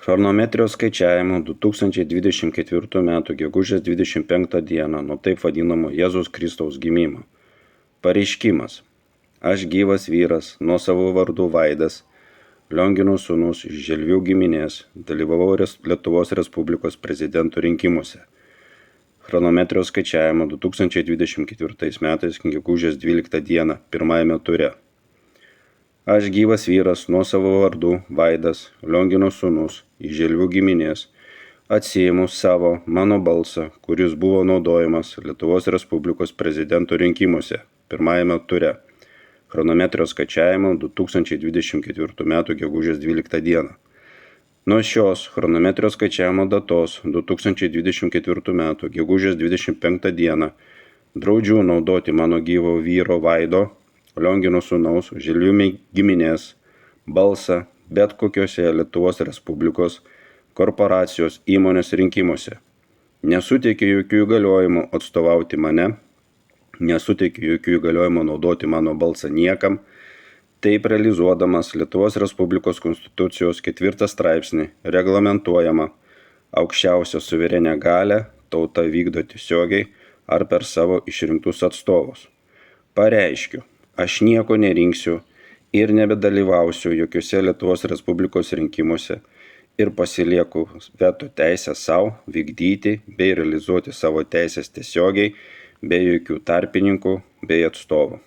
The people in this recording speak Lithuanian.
Chronometrijos skaičiavimu 2024 m. gegužės 25 d. nuo taip vadinamo Jėzaus Kristaus gimimo. Pareiškimas. Aš gyvas vyras, nuosavu vardu Vaidas, Liongino sūnus iš Želvių giminės, dalyvavau Lietuvos Respublikos prezidento rinkimuose. Chronometrijos skaičiavimo 2024 metais gegužės 12 d. pirmajame ture. Aš gyvas vyras, nuosavu vardu Vaidas, Liongino sūnus iš Želvių giminės, atsiimu mano balsą, kuris buvo naudojamas Lietuvos Respublikos prezidento rinkimuose pirmajame ture. Chronometrijos skaičiavimo 2024 m. gegužės 12 d. Nuo šios chronometrijos skaičiavimo datos 2024 m. gegužės 25 d. draudžiu naudoti mano gyvo vyro Vaido, Liongino sūnaus Želvių giminės balsą bet kokiose Lietuvos Respublikos korporacijos įmonės rinkimuose. Nesuteikiu jokių įgaliojimų atstovauti mane, nesuteikiu jokių įgaliojimų naudoti mano balsą niekam, taip realizuodamas Lietuvos Respublikos Konstitucijos 4 straipsnį reglamentuojama aukščiausią suverenią galią tauta vykdo tiesiogiai ar per savo išrinktus atstovus. Pareiškiu, aš nieko nerinksiu ir nebedalyvausiu jokiuose Lietuvos Respublikos rinkimuose ir pasilieku veto teisę savo vykdyti bei realizuoti savo teisės tiesiogiai, be jokių tarpininkų bei atstovų.